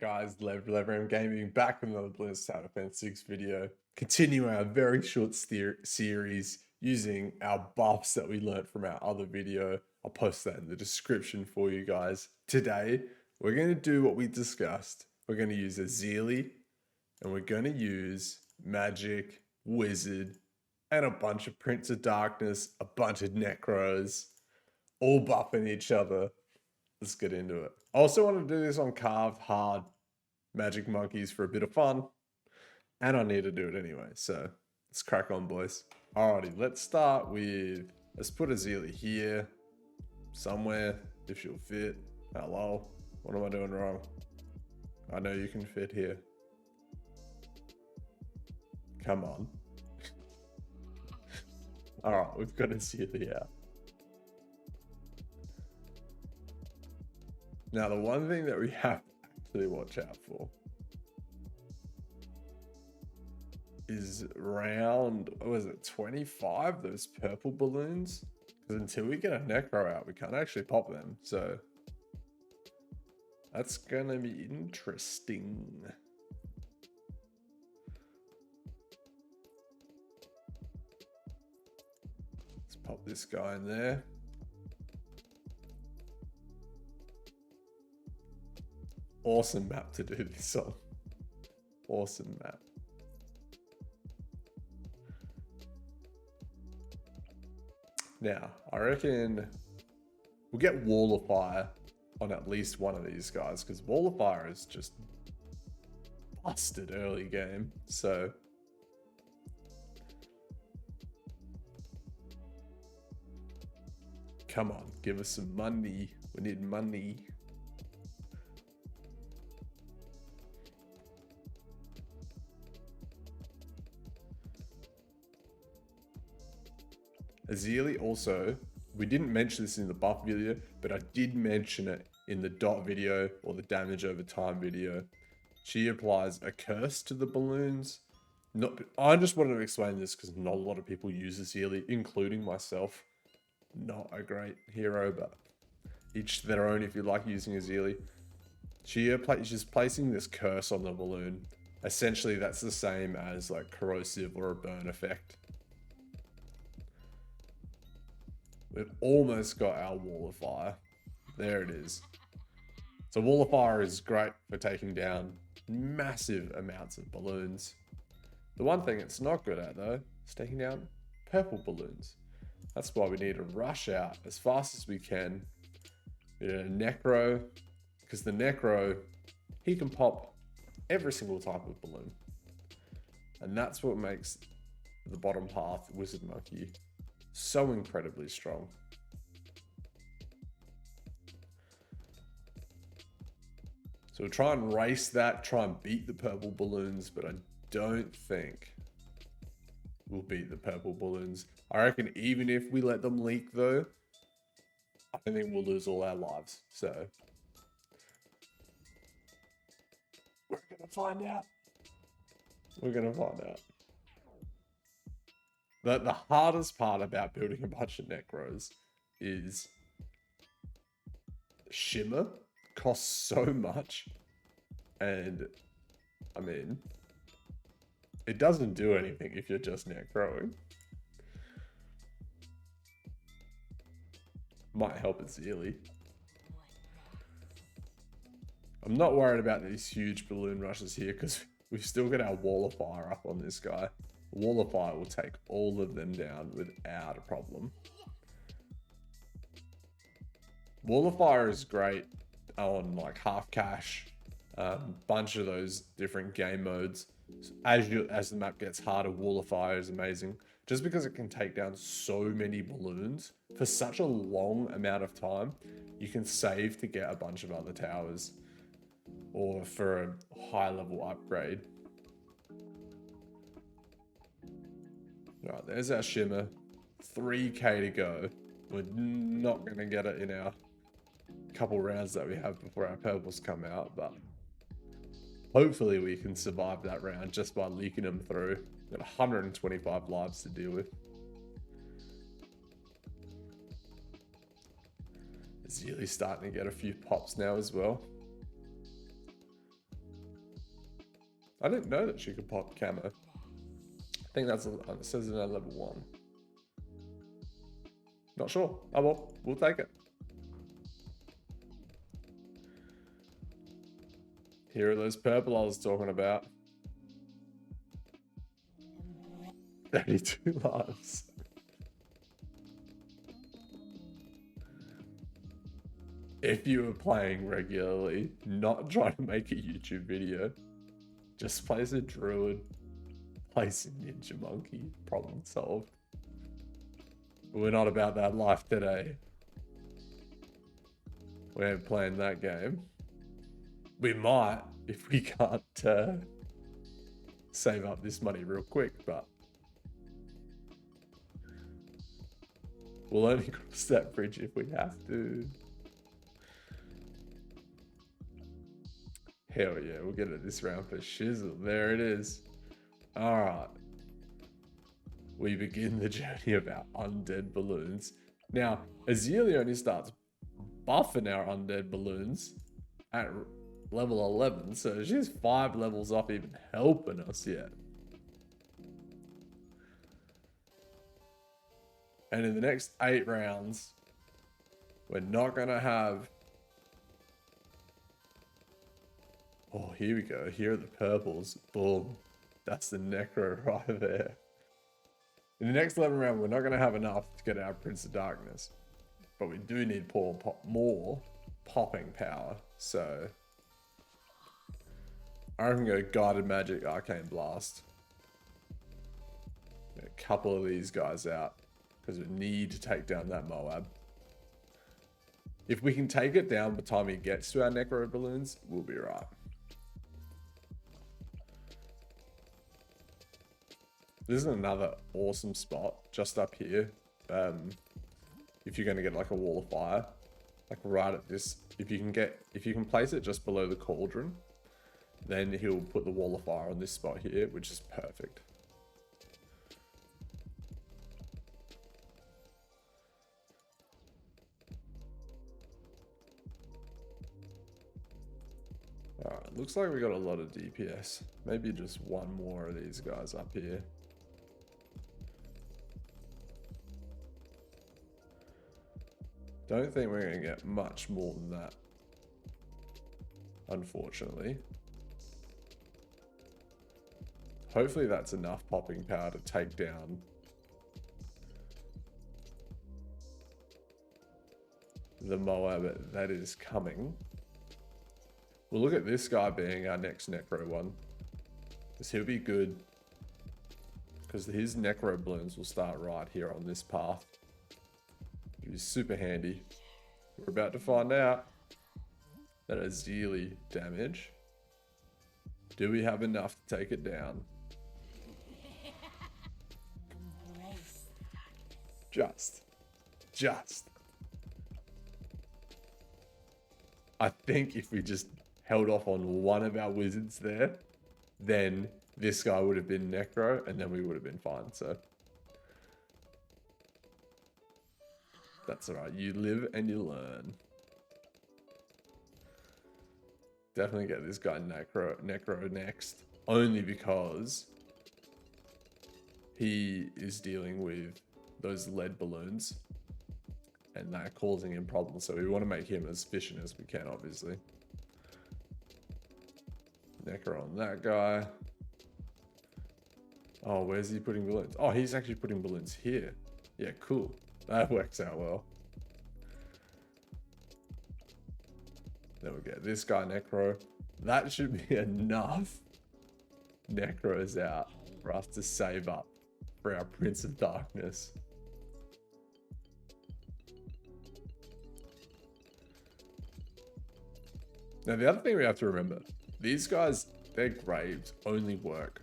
guys, Leveram Gaming back with another Blizzard Tower Defense 6 video. Continue our very short series using our buffs that we learnt from our other video. I'll post that in the description for you guys. Today, we're going to do what we discussed. We're going to use Azili, and we're going to use Magic, Wizard, and a bunch of Prince of Darkness, a bunch of Necros, all buffing each other. Let's get into it. I also want to do this on carved hard magic monkeys for a bit of fun. And I need to do it anyway. So let's crack on, boys. Alrighty, let's start with, let's put Azili here somewhere if she'll fit. Hello. What am I doing wrong? I know you can fit here. Come on. Alright, we've got Azili out. Now, the one thing that we have to actually watch out for is around, what is it, 25, those purple balloons? Because until we get a Necro out, we can't actually pop them. So that's going to be interesting. Let's pop this guy in there. Awesome map to do this on. Awesome map. Now, I reckon we'll get Wall of Fire on at least one of these guys, because Wall of Fire is just busted early game. So come on, give us some money. We need money. Azili also, we didn't mention this in the buff video, but I did mention it in the dot video or the damage over time video. She applies a curse to the balloons. I just wanted to explain this because not a lot of people use Azili, including myself. Not a great hero, but each to their own if you like using Azili. She's placing this curse on the balloon. Essentially, that's the same as like corrosive or a burn effect. We've almost got our Wall of Fire. There it is. So Wall of Fire is great for taking down massive amounts of balloons. The one thing it's not good at though is taking down purple balloons. That's why we need to rush out as fast as we can. We need a Necro, because the Necro, he can pop every single type of balloon. And that's what makes the bottom path Wizard Monkey so incredibly strong. So we'll try and race that, try and beat the purple balloons, but I don't think we'll beat the purple balloons. I reckon even if we let them leak though, I think we'll lose all our lives. So we're gonna find out. We're gonna find out. The hardest part about building a bunch of Necros is Shimmer costs so much, and I mean, it doesn't do anything if you're just Necroing. Might help Azili. I'm not worried about these huge balloon rushes here because we've still got our Wall of Fire up on this guy. Wall of Fire will take all of them down without a problem. Wall of Fire is great on like half cash, bunch of those different game modes. As the map gets harder, Wall of Fire is amazing. Just because it can take down so many balloons for such a long amount of time, you can save to get a bunch of other towers or for a high level upgrade. Right, there's our Shimmer. 3k to go. We're not going to get it in our couple rounds that we have before our purples come out, but hopefully we can survive that round just by leaking them through. Got 125 lives to deal with. Azili's starting to get a few pops now as well. I didn't know that she could pop camo. I think that's, it says it at level 1. Not sure. Oh well, we'll take it. Here are those purple I was talking about. 32 lives. If you were playing regularly, not trying to make a YouTube video, just place a druid, place a ninja monkey, problem solved. But we're not about that life today. We ain't playing that game. We might if we can't save up this money real quick, but we'll only cross that bridge if we have to. Hell yeah, we'll get it this round for shizzle. There it is. Alright. We begin the journey of our undead balloons. Now, Azalea only starts buffing our undead balloons at level 11, so she's 5 levels off even helping us yet. And in the next 8 rounds, we're not going to have... Oh, here we go. Here are the purples. Boom. That's the necro right there. In the next 11 round, we're not going to have enough to get our Prince of Darkness. But we do need more popping power. So I reckon go Guided Magic, Arcane Blast. Get a couple of these guys out because we need to take down that Moab. If we can take it down by the time he gets to our Necro Balloons, we'll be right. This is another awesome spot just up here. If you're going to get like a wall of fire, like right at this, if you can place it just below the cauldron, then he'll put the wall of fire on this spot here, which is perfect. Alright, looks like we got a lot of DPS. Maybe just one more of these guys up here. Don't think we're going to get much more than that, unfortunately. Hopefully that's enough popping power to take down the Moab that is coming. We'll look at this guy being our next Necro one, because he'll be good, because his Necro balloons will start right here on this path. It'll be super handy. We're about to find out. That is yearly damage. Do we have enough to take it down? Just. I think if we just held off on one of our wizards there, then this guy would have been Necro, and then we would have been fine, so. That's alright, you live and you learn. Definitely get this guy Necro next, only because he is dealing with those lead balloons and they're causing him problems, so we want to make him as efficient as we can, obviously. Necro on that guy. Oh, where's he putting balloons? Oh, he's actually putting balloons here. Yeah, cool. That works out well. Then we get this guy Necro. That should be enough Necros out for us to save up for our Prince of Darkness. Now the other thing we have to remember, these guys, their graves only work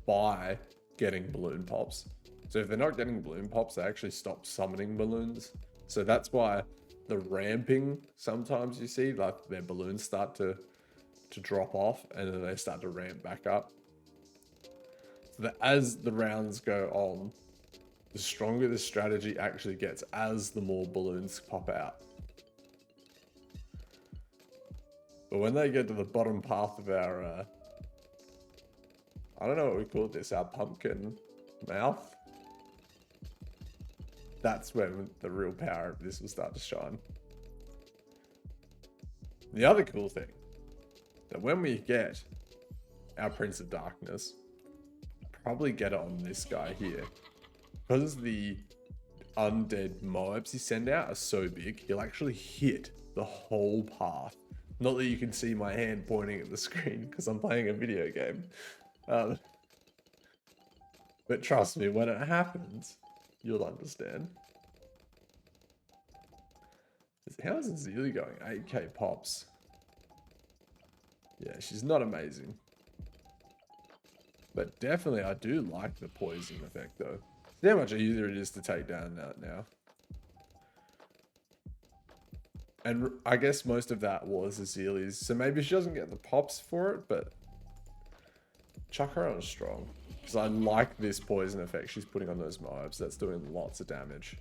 by getting balloon pops. So if they're not getting balloon pops, they actually stop summoning balloons. So that's why the ramping, sometimes you see like their balloons start to drop off and then they start to ramp back up. So that as the rounds go on, the stronger the strategy actually gets as the more balloons pop out. But when they get to the bottom path of our I don't know what we call this, our pumpkin mouth. That's when the real power of this will start to shine. The other cool thing, that when we get our Prince of Darkness, probably get it on this guy here. Because the undead mobs he send out are so big, he'll actually hit the whole path. Not that you can see my hand pointing at the screen because I'm playing a video game. But trust me, when it happens, you'll understand. How is Azili going? 8k pops. Yeah, she's not amazing. But definitely I do like the poison effect though. See how much easier it is to take down that now. And I guess most of that was Azili's. So maybe she doesn't get the pops for it, but chuck her on strong. Because I like this poison effect she's putting on those mobs. That's doing lots of damage.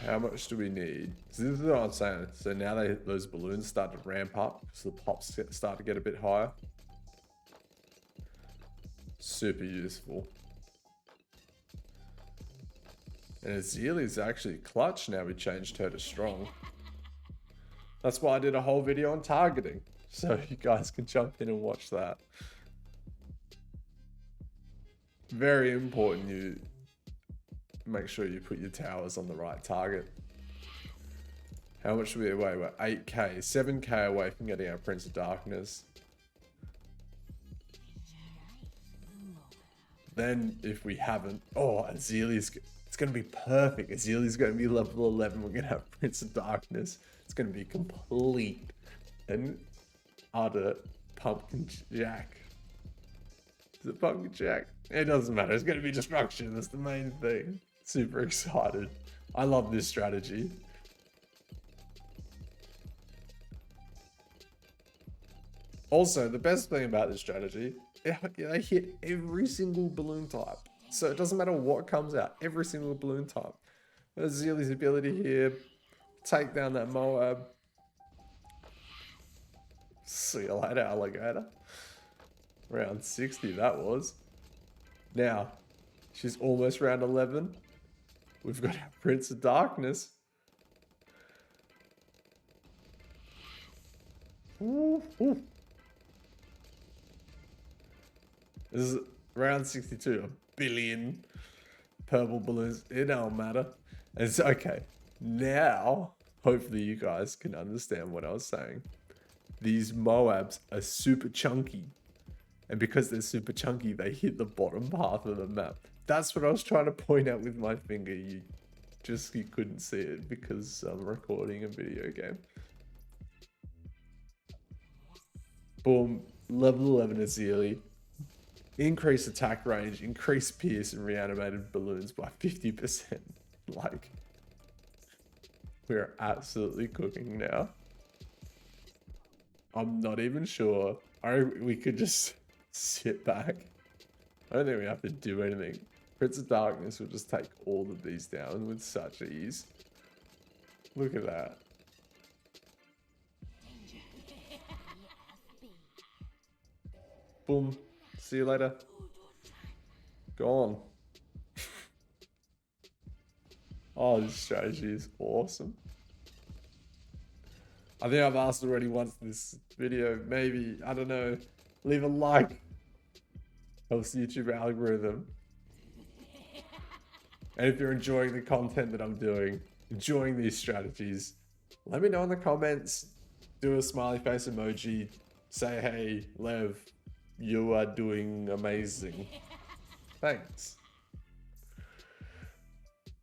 How much do we need? So this is what I'm saying. So now those balloons start to ramp up. So the pops start to get a bit higher. Super useful. And Azili's actually clutch now we changed her to strong. That's why I did a whole video on targeting. So you guys can jump in and watch that. Very important you make sure you put your towers on the right target. How much are we away? We're 8k, 7k away from getting our Prince of Darkness. Then if we haven't, oh, Azili's, it's going to be perfect. Azili's going to be level 11. We're going to have Prince of Darkness. It's going to be complete and utter pumpkin jack. Is it pumpkin jack? It doesn't matter. It's going to be destruction. That's the main thing. Super excited. I love this strategy. Also, the best thing about this strategy, they hit every single balloon type. So it doesn't matter what comes out, every single balloon type. There's Azili's ability here. Take down that Moab. See you later, alligator. Round 60, that was. Now, she's almost round 11. We've got our Prince of Darkness. Ooh, ooh. This is round 62. 1 billion purple balloons. It don't matter. It's okay. Now, hopefully you guys can understand what I was saying. These Moabs are super chunky. And because they're super chunky, they hit the bottom path of the map. That's what I was trying to point out with my finger. You couldn't see it because I'm recording a video game. Boom. Level 11 Azili. Increase attack range, increase pierce, and reanimated balloons by 50%. Like, we're absolutely cooking now. I'm not even sure. We could just sit back. I don't think we have to do anything. Prince of Darkness will just take all of these down with such ease. Look at that. Boom. See you later. Gone. Oh, this strategy is awesome. I think I've asked already once in this video. Maybe, I don't know. Leave a like. Helps the YouTube algorithm. And if you're enjoying the content that I'm doing, enjoying these strategies, let me know in the comments. Do a smiley face emoji. Say, hey, Lev, you are doing amazing. Thanks.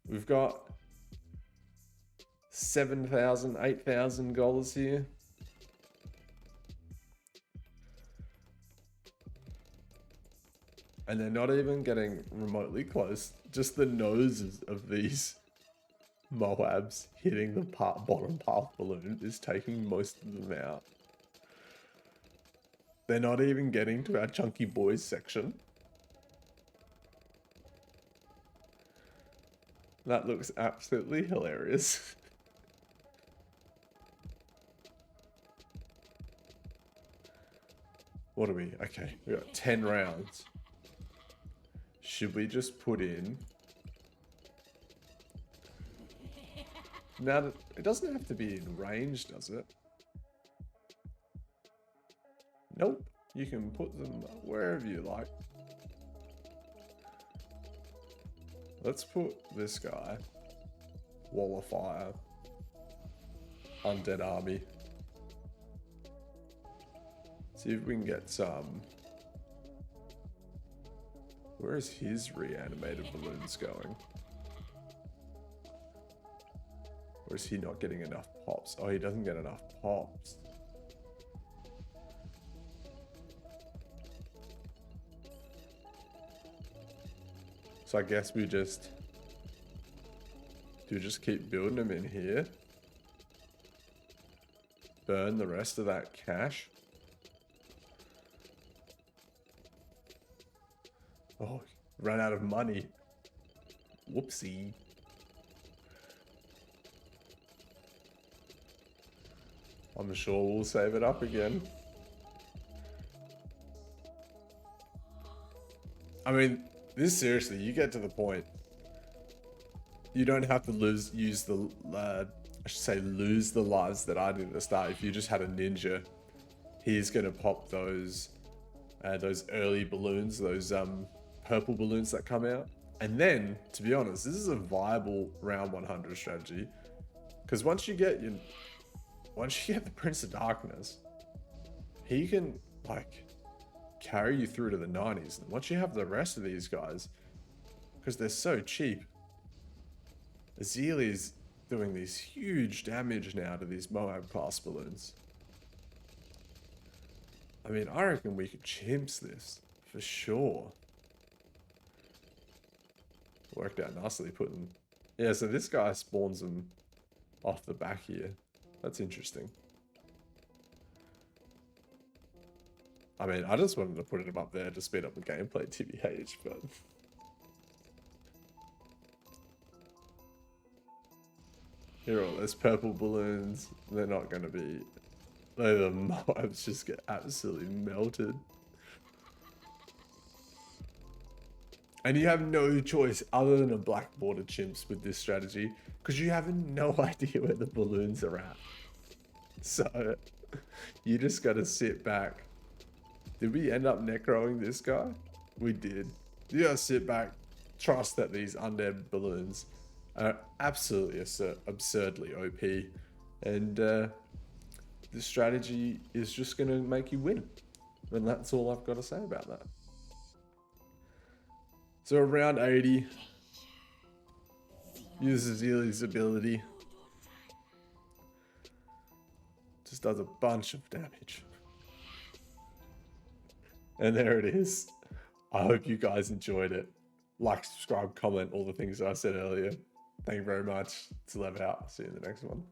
We've got 7,000, 8,000 goals here. And they're not even getting remotely close. Just the noses of these Moabs hitting the bottom path balloon is taking most of them out. They're not even getting to our chunky boys section. That looks absolutely hilarious. What are we? Okay, we got 10 rounds. Should we just put in... Now, it doesn't have to be in range, does it? Nope. You can put them wherever you like. Let's put this guy. Wall of Fire. Undead Army. See if we can get some... Where is his reanimated balloons going? Or is he not getting enough pops? Oh, he doesn't get enough pops. So I guess we just... Do we just keep building them in here? Burn the rest of that cash? Oh, ran out of money. Whoopsie. I'm sure we'll save it up again. I mean, this seriously, you get to the point. You don't have to lose the lives that I did at the start. If you just had a ninja, he's gonna pop those early balloons, those purple balloons that come out. And then, to be honest, this is a viable round 100 strategy, because once you get the Prince of Darkness, he can like carry you through to the 90s. And once you have the rest of these guys, because they're so cheap, Azili's doing these huge damage now to these Moab class balloons. I mean, I reckon we could chimps this for sure. Worked out nicely putting... Yeah, so this guy spawns them off the back here. That's interesting. I mean, I just wanted to put him up there to speed up the gameplay, TBH, but... Here are all those purple balloons. They're not going to be... The mobs just get absolutely melted. And you have no choice other than a black border chimps with this strategy, because you have no idea where the balloons are at. So, you just got to sit back. Did we end up necroing this guy? We did. You got to sit back, trust that these undead balloons are absolutely absurdly OP. And the strategy is just going to make you win. And that's all I've got to say about that. So around 80, uses Azili's ability. Just does a bunch of damage. And there it is. I hope you guys enjoyed it. Like, subscribe, comment, all the things I said earlier. Thank you very much. It's Lev out. See you in the next one.